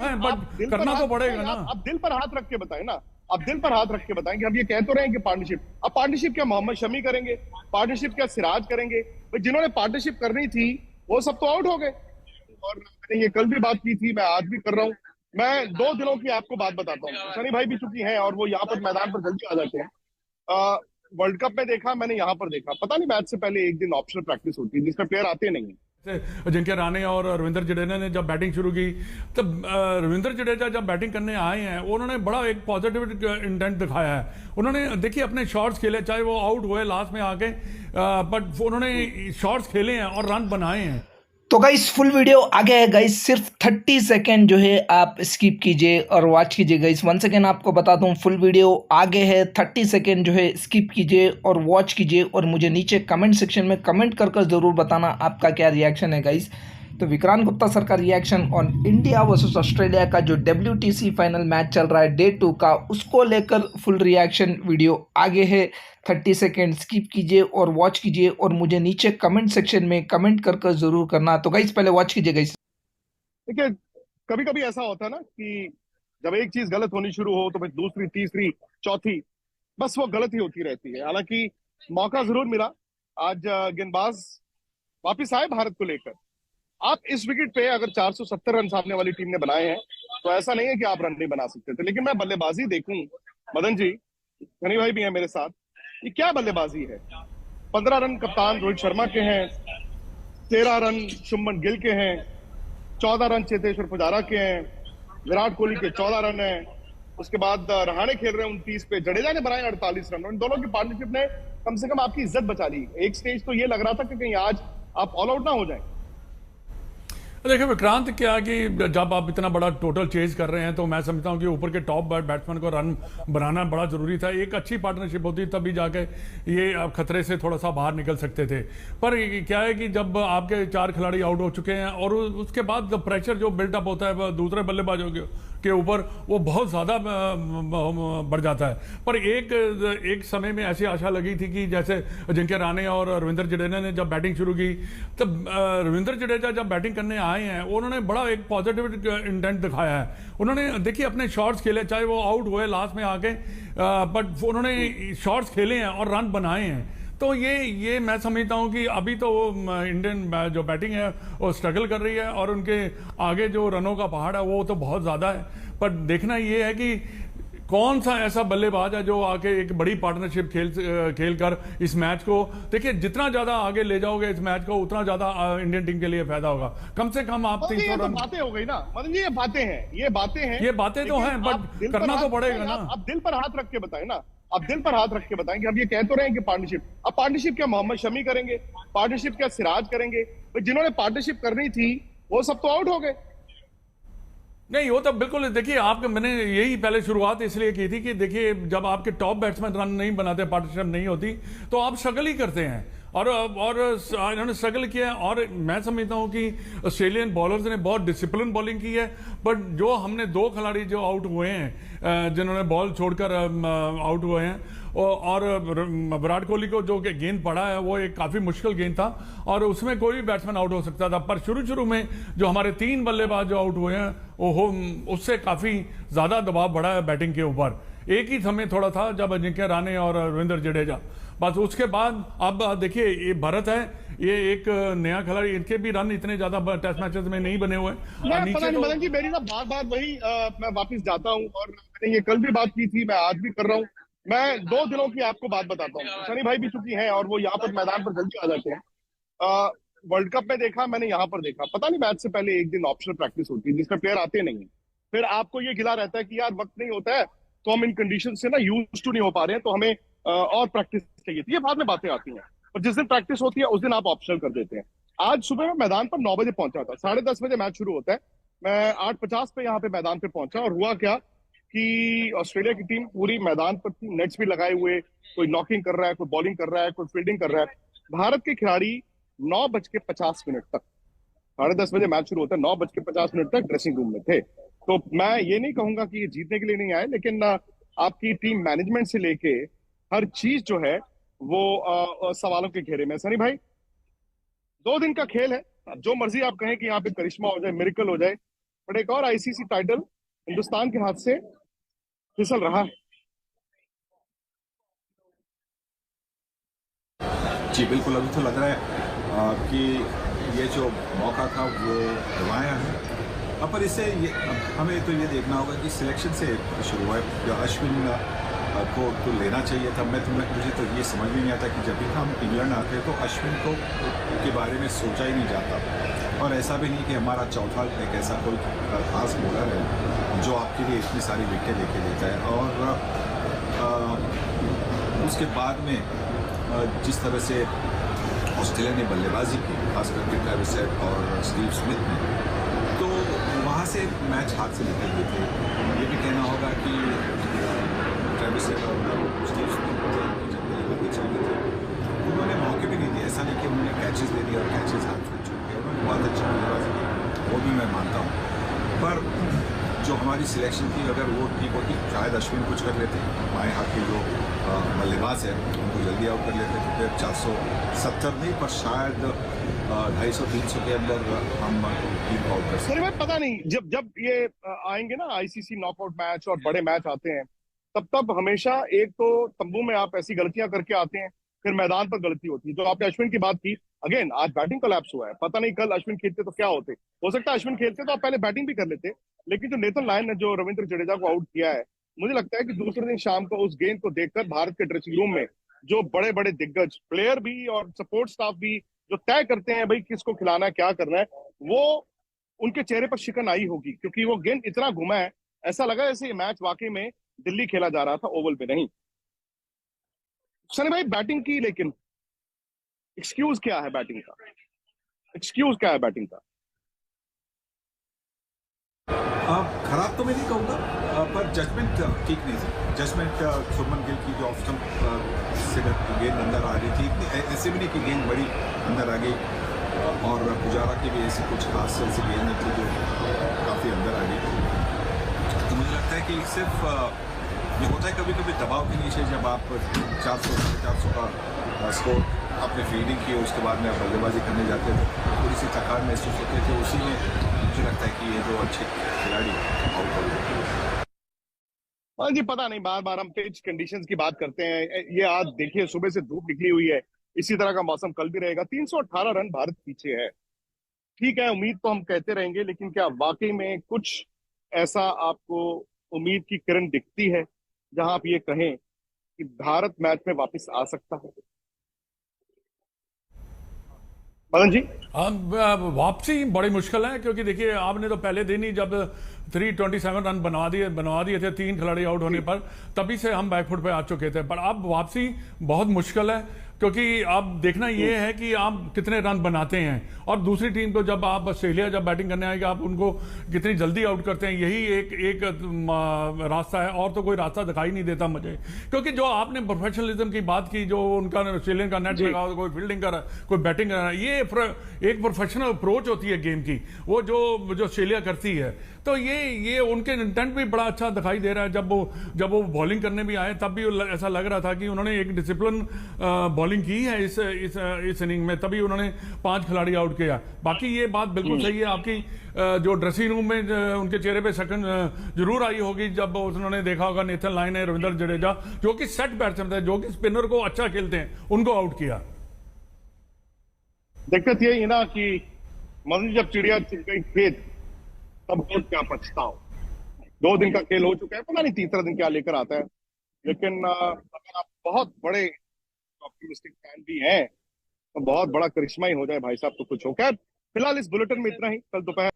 है, बट करना तो पड़ेगा ना। आप दिल पर हाथ रख के बताएं ना, आप दिल पर हाथ रख के बताएं कि हम ये कह तो रहे हैं कि पार्टनरशिप, अब पार्टनरशिप क्या मोहम्मद शमी करेंगे, पार्टनरशिप क्या सिराज करेंगे? भाई जिन्होंने पार्टनरशिप करनी थी वो सब तो आउट हो गए। और मैंने ये कल भी बात की थी, मैं आज भी कर रहा हूं। मैं 2 दिनों की आपको बात बताता हूँ, शनि भाई भी चुकी हैं और वो यहाँ पर मैदान पर जल्दी आ जाते हैं। वर्ल्ड कप में देखा मैंने, यहाँ पर देखा, पता नहीं मैच से पहले एक दिन ऑप्शनल प्रैक्टिस होती है जिसमें प्लेयर आते नहीं। अजिंक्य रहाणे और रविंद्र जडेजा ने जब बैटिंग शुरू की, तब रविंद्र जडेजा जब बैटिंग करने आए हैं उन्होंने बड़ा एक पॉजिटिव इंटेंट दिखाया है। उन्होंने देखिए अपने शॉट्स खेले, चाहे वो आउट हुए लास्ट में आके, बट उन्होंने शॉट्स खेले हैं और रन बनाए हैं। तो गाइस फुल वीडियो आ गया है गाइस, सिर्फ 30 सेकेंड जो है आप स्किप कीजिए और वॉच कीजिए गाइस। वन सेकेंड आपको बता दूं, फुल वीडियो आगे है, 30 सेकेंड जो है स्किप कीजिए और वॉच कीजिए और मुझे नीचे कमेंट सेक्शन में कमेंट कर ज़रूर बताना आपका क्या रिएक्शन है गाइस। तो विक्रांत गुप्ता सर का reaction on India versus Australia का जो WTC फाइनल मैच चल रहा है डे 2 का, उसको लेकर फुल रिएक्शन वीडियो आगे है। 30 सेकेंड स्किप कीजिए और वॉच कीजिए और मुझे नीचे कमेंट सेक्शन में कमेंट कर ज़रूर करना। तो गाइस पहले वॉच कीजिए गाइस। देखिए कभी कभी ऐसा होता है ना कि जब एक चीज गलत होनी शुरू हो तो फिर दूसरी, तीसरी, चौथी, बस वो गलत ही होती रहती है। हालांकि मौका जरूर मिला, आज गेंदबाज वापिस आए भारत को लेकर। आप इस विकेट पे अगर 470 रन सामने वाली टीम ने बनाए हैं तो ऐसा नहीं है कि आप रन नहीं बना सकते थे। लेकिन मैं बल्लेबाजी देखूं, मदन जी, धनी भाई भी हैं मेरे साथ, ये क्या बल्लेबाजी है। 15 रन कप्तान रोहित शर्मा के हैं, 13 रन शुभमन गिल के हैं, 14 रन चेतेश्वर पुजारा के हैं, विराट कोहली के 14 रन हैं, उसके बाद रहाणे खेल रहे हैं 29 पे, जडेजा ने बनाए 48 रन। इन दोनों की पार्टनरशिप ने कम से कम आपकी इज्जत बचा ली। एक स्टेज तो ये लग रहा था कि कहीं आज आप ऑल आउट ना हो जाए। देखिए विक्रांत, क्या कि जब आप इतना बड़ा टोटल चेज कर रहे हैं तो मैं समझता हूं कि ऊपर के टॉप बैट्समैन को रन बनाना बड़ा जरूरी था। एक अच्छी पार्टनरशिप होती तभी जाके ये खतरे से थोड़ा सा बाहर निकल सकते थे। पर क्या है कि जब आपके 4 खिलाड़ी आउट हो चुके हैं और उसके बाद जब प्रेशर जो बिल्डअप होता है दूसरे बल्लेबाजों के ऊपर, वो बहुत ज़्यादा बढ़ जाता है। पर एक समय में ऐसी आशा लगी थी कि जैसे अजिंक्य रहाणे और रविंद्र जडेजा ने जब बैटिंग शुरू की, तब रविंद्र जडेजा जब बैटिंग करने आए हैं उन्होंने बड़ा एक पॉजिटिव इंटेंट दिखाया है। उन्होंने देखिए अपने शॉट्स खेले, चाहे वो आउट हुए लास्ट में आके, बट उन्होंने शॉट्स खेले हैं और रन बनाए हैं। तो ये मैं समझता हूं कि अभी तो इंडियन जो बैटिंग है वो स्ट्रगल कर रही है और उनके आगे जो रनों का पहाड़ है वो तो बहुत ज़्यादा है। पर देखना ये है कि कौन सा ऐसा बल्लेबाज है जो आके एक बड़ी पार्टनरशिप खेल कर इस मैच को, देखिए जितना ज्यादा आगे ले जाओगे इस मैच को उतना ज्यादा इंडियन टीम के लिए फायदा होगा। कम से कम आप 300 रन। बातें हो गई ना मदन जी, ये बातें हैं, ये बातें तो हैं, बट करना तो पड़ेगा ना। आप दिल पर हाथ रख के बताएं ना, आप दिल पर हाथ रख के बताएं कि हम ये कह तो रहे हैं कि पार्टनरशिप, अब पार्टनरशिप क्या मोहम्मद शमी करेंगे, पार्टनरशिप क्या सिराज करेंगे? जिन्होंने पार्टनरशिप करनी थी वो सब तो आउट हो गए। नहीं, वो तो बिल्कुल, देखिए मैंने यही पहले शुरुआत इसलिए की थी कि देखिए जब आपके टॉप बैट्समैन रन नहीं बनाते, पार्टनरशिप नहीं होती, तो आप स्ट्रगल ही करते हैं। और इन्होंने स्ट्रगल किया। और मैं समझता हूं कि ऑस्ट्रेलियन बॉलर्स ने बहुत डिसिप्लिन बॉलिंग की है। बट जो हमने 2 खिलाड़ी जो आउट हुए हैं, जिन्होंने बॉल छोड़कर आउट हुए हैं, और विराट कोहली को जो गेंद पड़ा है वो एक काफ़ी मुश्किल गेंद था और उसमें कोई भी बैट्समैन आउट हो सकता था। पर शुरू में जो हमारे 3 बल्लेबाज जो आउट हुए हैं उससे काफ़ी ज़्यादा दबाव बढ़ा है बैटिंग के ऊपर। एक ही समय थोड़ा था जब अजिंक्य रहाणे और रविंद्र जडेजा, बस उसके बाद अब देखिए ये भारत है, ये एक नया खिलाड़ी, इनके भी रन इतने ज्यादा टेस्ट मैचेस में नहीं बने हुए। मदन जी मेरी ना बार वही मैं वापस जाता हूँ और मैंने ये कल भी बात की थी, मैं आज भी कर रहा हूँ। मैं 2 दिनों की आपको बात बताता हूँ, शनि भाई भी चुकी हैं और वो यहाँ पर मैदान पर जल्दी आ जाते हैं। वर्ल्ड कप में देखा मैंने, यहाँ पर देखा, पता नहीं मैच से पहले एक दिन ऑप्शनल प्रैक्टिस होती है जिसमें प्लेयर आते नहीं है। फिर आपको ये गिला रहता है कि यार वक्त नहीं होता है तो हम इन कंडीशन से ना यूज टू नहीं हो पा रहे हैं, तो हमें और प्रैक्टिस चाहिए थी। ये बाद में बातें आती हैं और जिस दिन प्रैक्टिस होती है उस दिन आप ऑप्शनल कर देते हैं। आज सुबह मैं मैदान पर 9 बजे पहुंचा था, 10:30 बजे मैच शुरू होता है। मैं 8:50 पे यहाँ पे मैदान पे पहुंचा और हुआ क्या कि ऑस्ट्रेलिया की टीम पूरी मैदान पर थी, नेट्स भी लगाए हुए, कोई नॉकिंग कर रहा है, कोई बॉलिंग कर रहा है, कोई फील्डिंग कर रहा है। भारत के खिलाड़ी 9:50 तक, 10:30 बजे मैच शुरू होता है, 9:50 तक ड्रेसिंग रूम में थे। तो मैं ये नहीं कहूंगा कि ये जीतने के लिए नहीं आए, लेकिन आपकी टीम मैनेजमेंट से लेके हर चीज जो है वो सवालों के घेरे में। सनी भाई 2 दिन का खेल है, जो मर्जी आप कहें कि यहाँ पे करिश्मा हो जाए, मिरेकल हो जाए, बट एक और आईसीसी टाइटल हिंदुस्तान के हाथ से फिसल रहा है। जी बिल्कुल, अभी तो लग रहा है कि ये जो मौका था वो गंवाया है। पर इससे हमें तो ये देखना होगा कि सिलेक्शन से शुरू हुआ है। अश्विन को तो लेना चाहिए था। मुझे तो ये समझ में नहीं आता कि जब भी हम इंग्लैंड आते हैं तो अश्विन को के बारे में सोचा ही नहीं जाता। और ऐसा भी नहीं कि हमारा चौथा एक ऐसा कोई खास बॉलर है जो आपके लिए इतनी सारी विकेट लेके देता है। और उसके बाद में जिस तरह से ऑस्ट्रेलिया ने बल्लेबाजी की, खास करके ट्रेविस हेड और स्टीव स्मिथ ने, तो वहाँ से मैच हाथ से निकल गए थे। ये भी कहना होगा कि ट्रेविस हेड और स्टीव स्मिथ जब बल्लेबाजी चल रहे थे उन्होंने मौके भी नहीं दिए। ऐसा नहीं कि उन्होंने कैचेस दे दिए और कैचेस हाथ से छूट गए। उन्होंने बहुत अच्छी बल्लेबाजी की, वो भी मैं मानता हूँ। पर जो हमारी सिलेक्शन थी, अगर वो ठीक होती शायद अश्विन कुछ कर लेते, बाएँ हाथ के जो बल्लेबाज है उनको जल्दी आउट कर लेते, तो फिर 470 नहीं पर शायद 250-300 के अंदर हम टीम को आउट कर सकते। भाई पता नहीं, जब ये आएंगे ना आईसीसी नॉकआउट मैच और बड़े मैच आते हैं, तब हमेशा एक तो तंबू में आप ऐसी गलतियां करके आते हैं, फिर मैदान पर गलती होती है। जो आपने अश्विन की बात की, अगेन आज बैटिंग कोलैप्स हुआ है। पता नहीं कल अश्विन खेलते तो क्या होते। हो सकता है अश्विन खेलते तो आप पहले बैटिंग भी कर लेते, लेकिन जो नेथन लायन ने जो रविंद्र जडेजा को आउट किया है, मुझे लगता है कि दूसरे दिन शाम को उस गेंद को देखकर भारत के ड्रेसिंग रूम में जो बड़े बड़े दिग्गज प्लेयर भी और सपोर्ट स्टाफ भी जो तय करते हैं भाई किसको खिलाना है, क्या करना है, वो उनके चेहरे पर शिकन आई होगी, क्योंकि वो गेंद इतना घुमा है, ऐसा लगा जैसे ये मैच वाकई में दिल्ली खेला जा रहा था, ओवल पे नहीं। सनी भाई बैटिंग की, लेकिन एक्सक्यूज क्या है बैटिंग का? एक्सक्यूज क्या है बैटिंग का? खराब तो मैं नहीं कहूँगा, पर जजमेंट ठीक नहीं थी। जजमेंट शुभमन गिल की जो ऑफ स्टंप से गेंद अंदर आ रही थी, ऐसे भी नहीं कि गेंद बड़ी अंदर आ गई, और पुजारा की भी ऐसी कुछ खास ऐसी गेंद थी जो काफ़ी अंदर आ गई। तो मुझे लगता है कि सिर्फ ये होता है कभी कभी दबाव के नीचे, जब आप 400-450 का स्कोर आपने फील्डिंग की, उसके बाद में आप बल्लेबाजी करने जाते थे, थोड़ी सी थकान महसूस होती थी। उसी में मुझे लगता है कि ये दो अच्छे खिलाड़ी आउट हो गए। हाँ जी, पता नहीं, बार बार हम पिच कंडीशंस की बात करते हैं। ये आज देखिए सुबह से धूप निकली हुई है, इसी तरह का मौसम कल भी रहेगा। 318 रन भारत पीछे है। ठीक है, उम्मीद तो हम कहते रहेंगे, लेकिन क्या वाकई में कुछ ऐसा आपको उम्मीद की किरण दिखती है जहां आप ये कहें कि भारत मैच में वापस आ सकता है? मदन जी, अब वापसी बड़ी मुश्किल है, क्योंकि देखिए आपने तो पहले दिन ही जब 327 रन बनवा दिए थे 3 खिलाड़ी आउट होने पर, तभी से हम बैकफुट पे आ चुके थे। पर अब वापसी बहुत मुश्किल है, क्योंकि अब देखना ये है कि आप कितने रन बनाते हैं, और दूसरी टीम को जब आप ऑस्ट्रेलिया जब बैटिंग करने आएगा आप उनको कितनी जल्दी आउट करते हैं, यही एक रास्ता है। और तो कोई रास्ता दिखाई नहीं देता मुझे, क्योंकि जो आपने प्रोफेशनलिज्म की बात की, जो उनका ऑस्ट्रेलियन का नेट लगा, कोई फील्डिंग कर रहा है, कोई बैटिंग कर रहा है, ये एक प्रोफेशनल अप्रोच होती है गेम की, वो जो ऑस्ट्रेलिया करती है। तो ये उनके इंटेंट भी बड़ा अच्छा दिखाई दे रहा है। जब वो बॉलिंग करने भी आए तब भी ऐसा लग रहा था कि उन्होंने एक डिसिप्लिन बॉलिंग की है इस इनिंग में, तभी उन्होंने 5 खिलाड़ी आउट किया। बाकी ये बात बिल्कुल सही है आपकी, जो ड्रेसिंग रूम में उनके चेहरे पे शकन जरूर आई होगी जब उन्होंने देखा होगा नेथन लायन है, रविंद्र जडेजा जो कि सेट बैट्समैन थे, जो कि स्पिनर को अच्छा खेलते हैं, उनको आउट किया। दिक्कत यही है ना कि मदन, जब चिड़िया चुग गई खेत तब हो क्या पछताओ। 2 दिन का खेल हो चुका है, पता नहीं तीसरा दिन क्या लेकर आता है। लेकिन अगर आप बहुत बड़े ऑप्टिमिस्टिक फैन भी हैं तो बहुत बड़ा करिश्मा ही हो जाए भाई साहब तो कुछ हो। खैर फिलहाल इस बुलेटिन में इतना ही, कल दोपहर।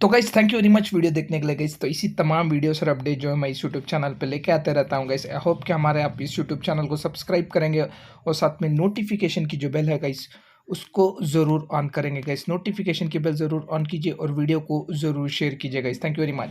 तो guys thank you very much video देखने के लिए गाइस। तो इसी तमाम वीडियोस और अपडेट जो है मैं इस यूट्यूब चैनल पे लेके आते रहता हूँ गाइस। आई होप कि हमारे आप इस यूट्यूब चैनल को सब्सक्राइब करेंगे और साथ में नोटिफिकेशन की जो बेल है गाइस उसको ज़रूर ऑन करेंगे गाइस। नोटिफिकेशन की बेल ज़रूर ऑन कीजिए और वीडियो को ज़रूर शेयर कीजिए guys. Thank you very much.